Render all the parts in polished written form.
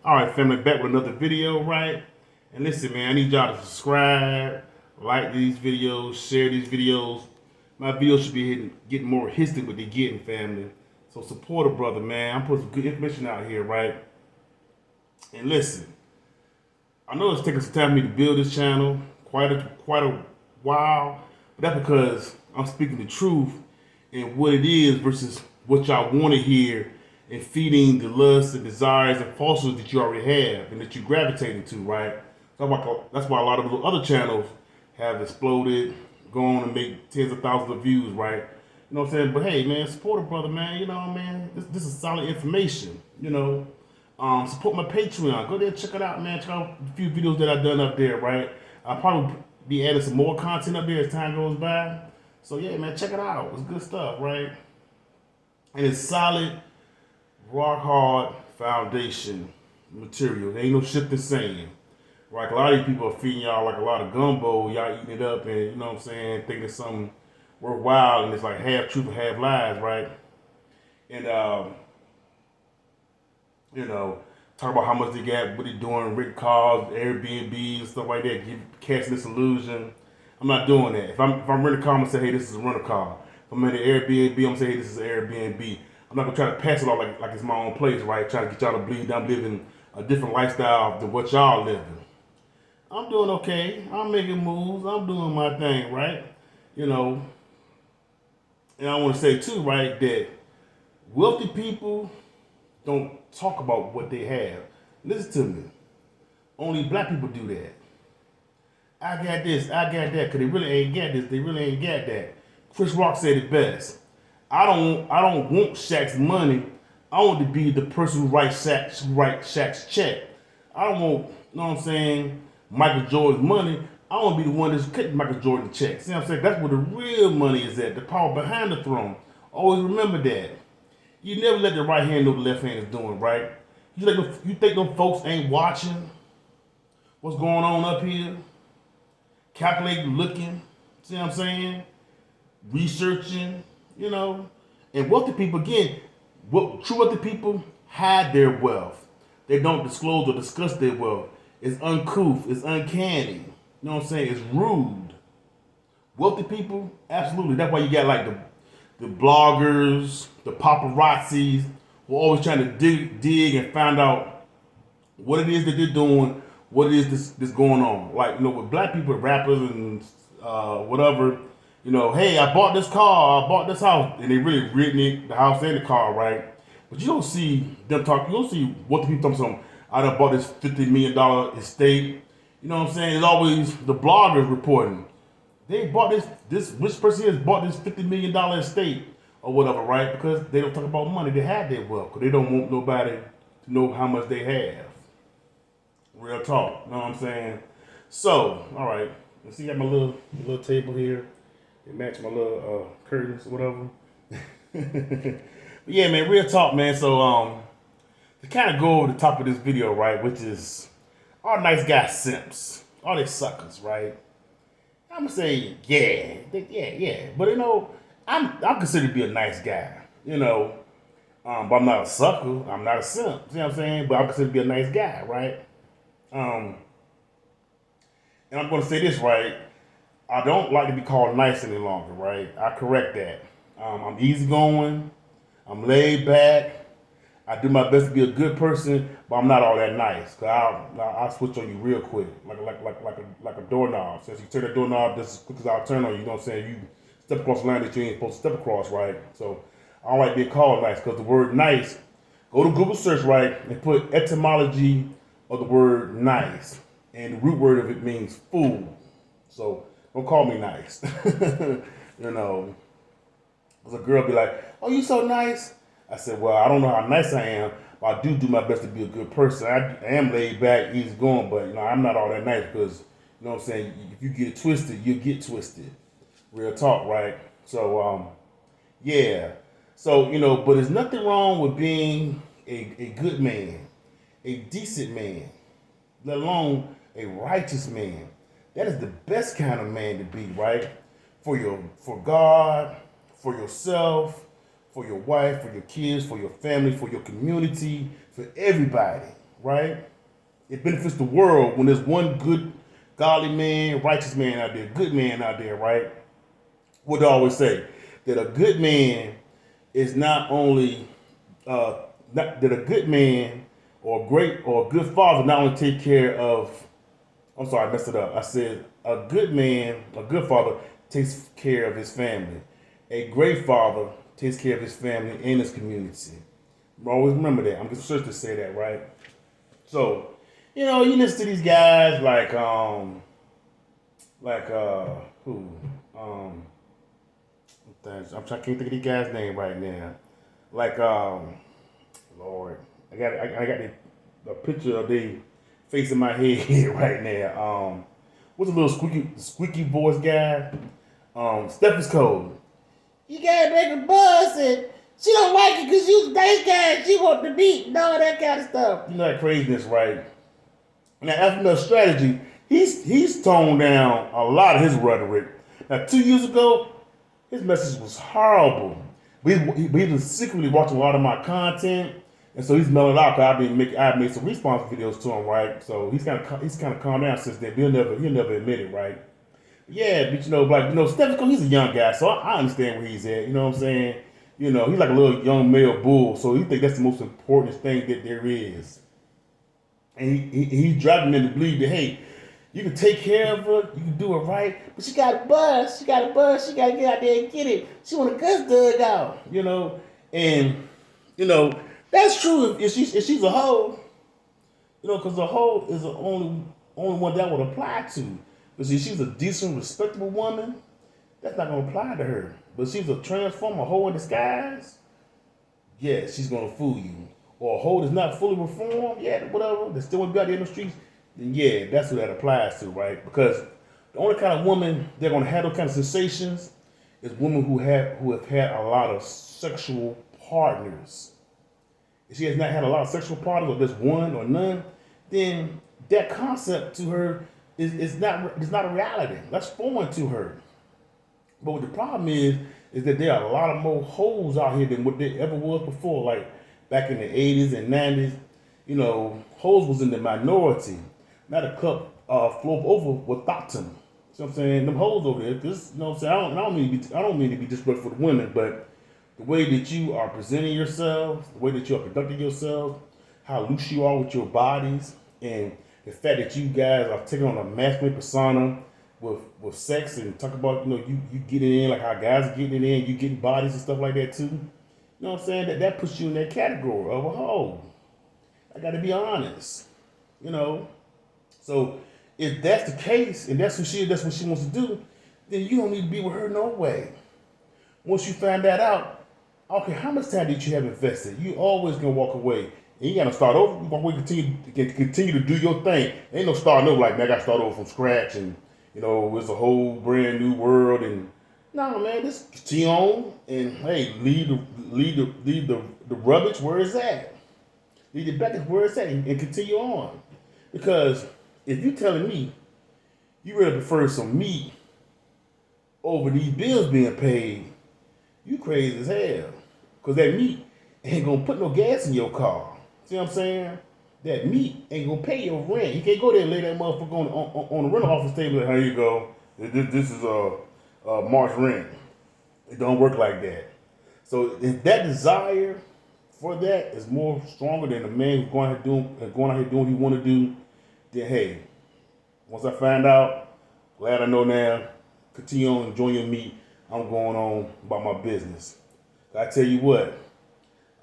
All right, family, back with another video, right? And listen, man, I need y'all to subscribe, like these videos, share these videos. My videos should be getting more hits than what they're getting, family. So support a brother, man. I'm putting some good information out here, right? And listen, I know it's taking some time for me to build this channel, quite a while, but that's because I'm speaking the truth and what it is versus what y'all want to hear and feeding the lusts and desires and falsehoods that you already have and that you gravitating to, right? So that's why a lot of those other channels have exploded, gone and make tens of thousands of views, right? You know what I'm saying? But hey, man, support a brother, man. You know what I mean? This is solid information, you know. Support my Patreon. Go there, check it out, man. Check out a few videos that I've done up there, right? I'll probably be adding some more content up there as time goes by. So yeah, man, check it out. It's good stuff, right? And it's solid, rock hard foundation material. There ain't no shit to saying. Right? A lot of these people are feeding y'all like a lot of gumbo. Y'all eating it up and, you know what I'm saying, thinking it's something worthwhile and it's like half truth and half lies, right? And, you know, talk about how much they got, what they doing, rent cars, Airbnb and stuff like that, casting this illusion. I'm not doing that. If I'm renting a car, I'm gonna say, hey, this is a rental car. If I'm at an Airbnb, I'm gonna say, hey, this is an Airbnb. I'm not gonna try to pass it off like it's my own place, right? Trying to get y'all to believe that I'm living a different lifestyle than what y'all living. I'm doing okay. I'm making moves. I'm doing my thing, right? You know, and I want to say too, right, that wealthy people don't talk about what they have. Listen to me. Only black people do that. I got this, I got that, cause they really ain't got this, they really ain't got that. Chris Rock said it best. I don't want Shaq's money. I want to be the person who writes Shaq's check. I don't want, you know what I'm saying, Michael Jordan's money. I want to be the one that's cutting Michael Jordan check. See what I'm saying? That's where the real money is at, the power behind the throne. Always remember that. You never let the right hand know what the left hand is doing, right? You think them folks ain't watching what's going on up here? Calculating, looking, see what I'm saying? Researching, you know. And wealthy people, again, true wealthy people hide their wealth. They don't disclose or discuss their wealth. It's uncouth, it's uncanny. You know what I'm saying? It's rude. Wealthy people, absolutely. That's why you got like the bloggers, the paparazzis, who are always trying to dig and find out what it is that they're doing, what it is that's going on. Like, you know, with black people, rappers and whatever, you know, hey, I bought this car, I bought this house, and they really written it, the house and the car, right? But you don't see them talk, you don't see what the people talking about. I done bought this $50 million estate. You know what I'm saying? It's always the bloggers reporting. They bought this rich person has bought this $50 million estate or whatever, right? Because they don't talk about money. They have their wealth because they don't want nobody to know how much they have. Real talk, you know what I'm saying? So, all right. You see, I got my little table here. It match my little curtains or whatever. But yeah, man, real talk, man. So, to kind of go over the top of this video, right, which is all nice guy simps, all they suckers, right? I'm gonna say, yeah. But you know, I'm considered to be a nice guy, you know. But I'm not a sucker. I'm not a simp. See what I'm saying? But I'm considered to be a nice guy, right? Um, and I'm gonna say this, right? I don't like to be called nice any longer, right? I correct that. I'm easygoing. I'm laid back. I do my best to be a good person, but I'm not all that nice. Cause I'll switch on you real quick, like a doorknob. Since you turn the doorknob just as quick as I'll turn on you, you know what I'm saying? You step across the line that you ain't supposed to step across, right? So I don't like being called nice because the word nice. Go to Google search, right, and put etymology of the word nice, and the root word of it means fool. So don't call me nice. You know, because a girl be like, "Oh, you so nice." I said, well, I don't know how nice I am, but I do my best to be a good person. I am laid back, easy going, but you know, I'm not all that nice because, you know what I'm saying, if you get it twisted, you get twisted. Real talk, right? So, yeah. So, you know, but there's nothing wrong with being a good man, a decent man, let alone a righteous man. That is the best kind of man to be, right? For God, for yourself, for your wife, for your kids, for your family, for your community, for everybody, right? It benefits the world when there's one good, godly man, righteous man out there, good man out there, right? What do I always say? That a good man is not only that a good man or a great or a good father not only take care of. I'm sorry, I messed it up. I said a good man, a good father takes care of his family. A great father takes care of his family and his community. Always remember that. I'm just supposed to say that, right? So, you listen to these guys like who? Um, I'm trying to can't think of the guy's name right now. Like Lord, I got the picture of the face in my head right now. What's the little squeaky voice guy? Steph Code. You gotta make a buzz and she don't like it because you nice guy and she want the beat and all that kind of stuff. You know that craziness, right? Now after the strategy, he's toned down a lot of his rhetoric. Now 2 years ago, his message was horrible. But he's been secretly watching a lot of my content, and so he's mellowed out. Cause I've made some response videos to him, right? So he's kind of calmed down since then. He'll never admit it, right? Yeah, but Steph Curry, he's a young guy, so I understand where he's at. You know what I'm saying? He's like a little young male bull, so he think that's the most important thing that there is. And he's driving them to believe that, hey, you can take care of her, you can do it right, but she got a buzz, she got to get out there and get it. She want a guts dug out, and that's true if she's a hoe, because a hoe is the only one that would apply to. But see, she's a decent, respectable woman, that's not gonna apply to her. But she's a transformer, hoe in disguise, yeah, she's gonna fool you. Or a hoe that's not fully reformed, yeah, whatever, that still wanna be out there in the streets, then yeah, that's who that applies to, right? Because the only kind of woman they're gonna have those kind of sensations is women who have had a lot of sexual partners. If she has not had a lot of sexual partners, or just one or none, then that concept to her is not a reality. That's foreign to her. But what the problem is that there are a lot of more hoes out here than what there ever was before. Like back in the 80s and 90s, hoes was in the minority. Now the cup flowed over without them. You know what I'm saying? Them hoes over there, this, you know what I'm saying? I don't mean to be disrespectful to women, but the way that you are presenting yourselves, the way that you are conducting yourselves, how loose you are with your bodies, and the fact that you guys are taking on a masculine persona with sex and talk about, you getting in, like how guys are getting in, you getting bodies and stuff like that too. You know what I'm saying? That puts you in that category of a hoe. I gotta be honest. So if that's the case, and that's what she wants to do, then you don't need to be with her no way. Once you find that out, okay, how much time did you have invested? You always gonna walk away. And you gotta start over. You walk away, continue to do your thing. Ain't no starting over like, man, I gotta start over from scratch and it's a whole brand new world and no, man, just continue on and hey, leave the rubbish where it's at. Leave the baggage where it's at and continue on. Because if you telling me you really prefer some meat over these bills being paid, you crazy as hell. Because that meat ain't gonna put no gas in your car. See what I'm saying? That meat ain't gonna pay your rent. You can't go there and lay that motherfucker on the rental office table and here you go. This is March rent. It don't work like that. So if that desire for that is more stronger than a man who's going out here doing what he want to do, then hey, once I find out, glad I know now, continue on enjoying your meat. I'm going on about my business. I tell you what,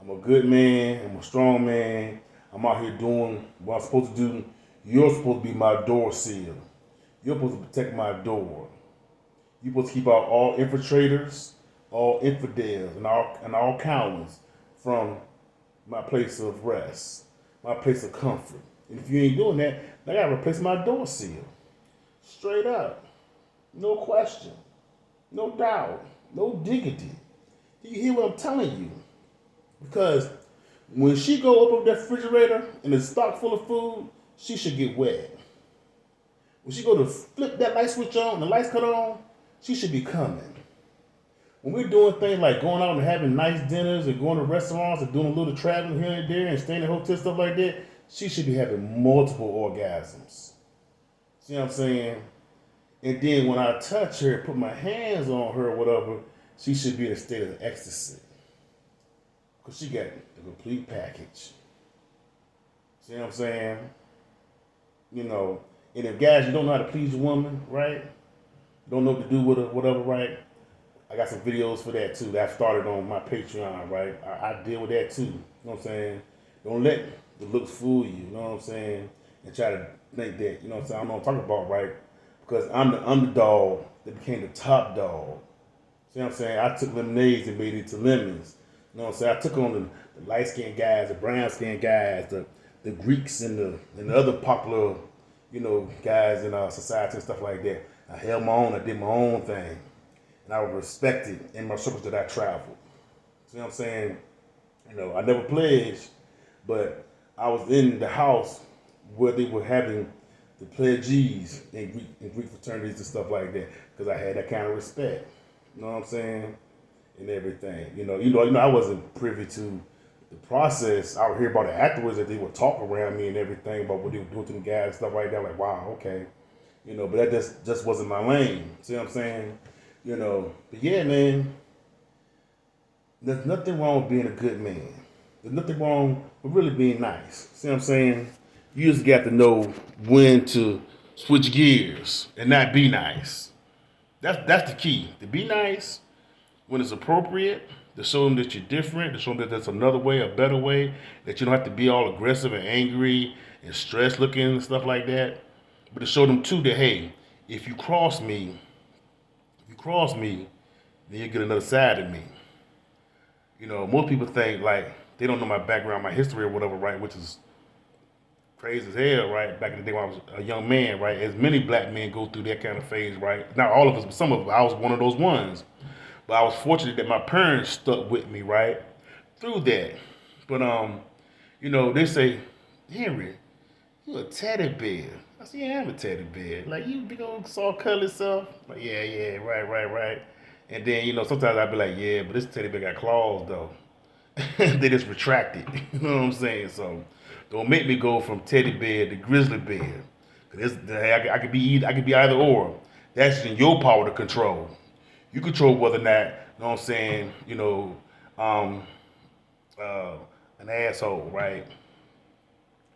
I'm a good man, I'm a strong man, I'm out here doing what I'm supposed to do. You're supposed to be my door seal. You're supposed to protect my door. You're supposed to keep out all infiltrators, all infidels, and all cowards from my place of rest, my place of comfort. And if you ain't doing that, I gotta replace my door seal. Straight up. No question. No doubt. No diggity. Do you hear what I'm telling you? Because when she go open up that refrigerator and it's stocked full of food, she should get wet. When she go to flip that light switch on and the lights cut on, she should be coming. When we're doing things like going out and having nice dinners and going to restaurants and doing a little traveling here and there and staying in hotels, stuff like that, she should be having multiple orgasms. See what I'm saying? And then when I touch her, put my hands on her or whatever, she should be in a state of ecstasy. Because she got the complete package. See what I'm saying? You know, and if guys, you don't know how to please a woman, right? Don't know what to do with her, whatever, right? I got some videos for that too. That I started on my Patreon, right? I deal with that too. You know what I'm saying? Don't let the looks fool you. You know what I'm saying? And try to think that, you know what I'm saying? I know what I'm talking about, right? Because I'm the underdog that became the top dog. See what I'm saying? I took lemonades and made it into lemons. You know what I'm saying? I took on the light skinned guys, the brown skinned guys, the Greeks and the other popular, you know, guys in our society and stuff like that. I held my own, I did my own thing. And I was respected in my circles that I traveled. See what I'm saying? You know, I never pledged, but I was in the house where they were having the pledgees in Greek fraternities and stuff like that, because I had that kind of respect. You know what I'm saying? And everything. I wasn't privy to the process. I would hear about it afterwards that they would talk around me and everything about what they were doing to them guys and stuff like that. Like, wow, okay. But that just wasn't my lane. See what I'm saying? But yeah, man, there's nothing wrong with being a good man. There's nothing wrong with really being nice. See what I'm saying? You just got to know when to switch gears and not be nice. That's the key. To be nice when it's appropriate, to show them that you're different, to show them that there's another way, a better way, that you don't have to be all aggressive and angry and stressed looking and stuff like that. But to show them too that, hey, if you cross me, then you get another side of me. Most people think like they don't know my background, my history or whatever, right? Which is crazy as hell, right? Back in the day when I was a young man, right? As many black men go through that kind of phase, right? Not all of us, but some of us. I was one of those ones. But I was fortunate that my parents stuck with me, right? Through that. But they say, Henry, you a teddy bear. I said, yeah, I'm a teddy bear. Like, you big old soft color stuff. Like, yeah, right. And then, sometimes I'd be like, yeah, but this teddy bear got claws, though. They just retracted. You know what I'm saying? So, don't make me go from teddy bear to grizzly bear. Cause I could be either or. That's in your power to control. You control whether or not, you know what I'm saying, um, uh, an asshole, right?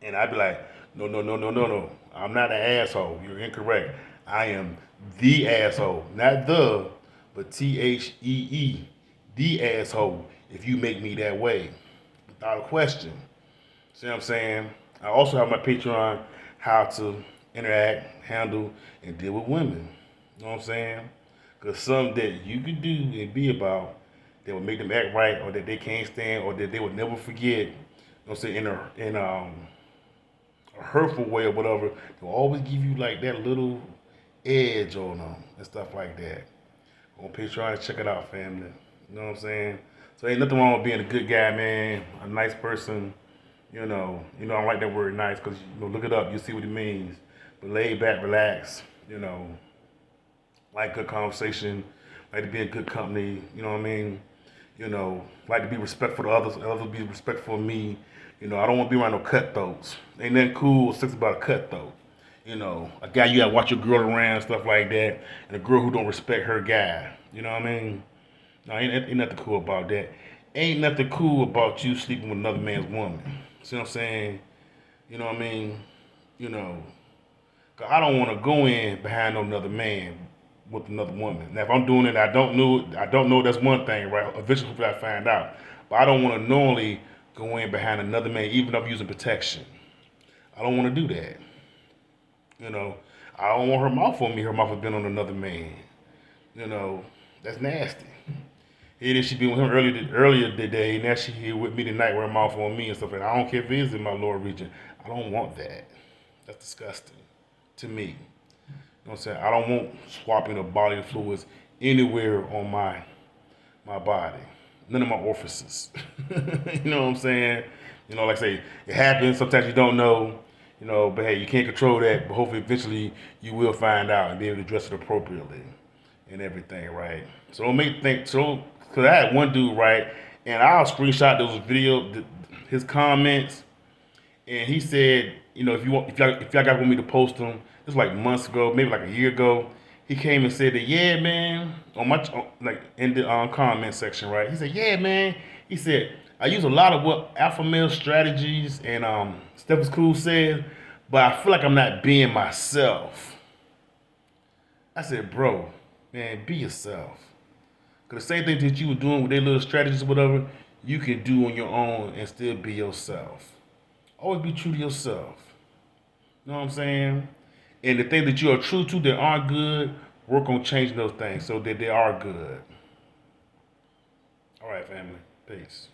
And I'd be like, no. I'm not an asshole. You're incorrect. I am the asshole. Not the, but THEE, the asshole, if you make me that way. Without a question. See what I'm saying? I also have my Patreon, how to interact, handle, and deal with women. You know what I'm saying? Because some that you could do and be about that would make them act right, or that they can't stand, or that they would never forget. You know what I'm saying? In a hurtful way or whatever, they'll always give you like that little edge on them and stuff like that. On Patreon, check it out, family. You know what I'm saying? So ain't nothing wrong with being a good guy, man. A nice person. I don't like that word nice because look it up, you see what it means. But laid back, relax. Like good conversation, like to be in good company. You know what I mean? Like to be respectful to others be respectful of me. I don't want to be around no cutthroats. Ain't nothing cool or sex about a cutthroat. A guy you gotta watch your girl around, stuff like that, and a girl who don't respect her guy. You know what I mean? No, ain't nothing cool about that. Ain't nothing cool about you sleeping with another man's woman. See what I'm saying? You know what I mean? You know, 'Cause I don't want to go in behind another man with another woman. Now, if I'm doing it, I don't know. That's one thing, right? Eventually, I find out. But I don't want to knowingly go in behind another man, even if I'm using protection. I don't want to do that. You know, I don't want her mouth on me. Her mouth has been on another man. You know, that's nasty. Here it is, she been with him earlier today. Now she here with me tonight, with her mouth on me and stuff. And I don't care if it is in my lower region. I don't want that. That's disgusting to me. You know what I'm saying? I don't want swapping of bodily fluids anywhere on my body. None of my orifices. You know what I'm saying? Like I say, it happens. Sometimes you don't know. But hey, you can't control that. But hopefully, eventually, you will find out and be able to address it appropriately and everything, right? So don't make think. So, cause I had one dude, right, and I'll screenshot those his comments, and he said, if y'all got want me to post him, this was like months ago, maybe like a year ago. He came and said that, yeah, man, like in the comment section, right? He said, yeah, man. He said, I use a lot of what alpha male strategies and stuff is cool said, but I feel like I'm not being myself. I said, bro, man, be yourself. Cause the same thing that you were doing with their little strategies or whatever, you can do on your own and still be yourself. Always be true to yourself. You know what I'm saying? And the things that you are true to that aren't good, work on changing those things so that they are good. All right, family. Peace.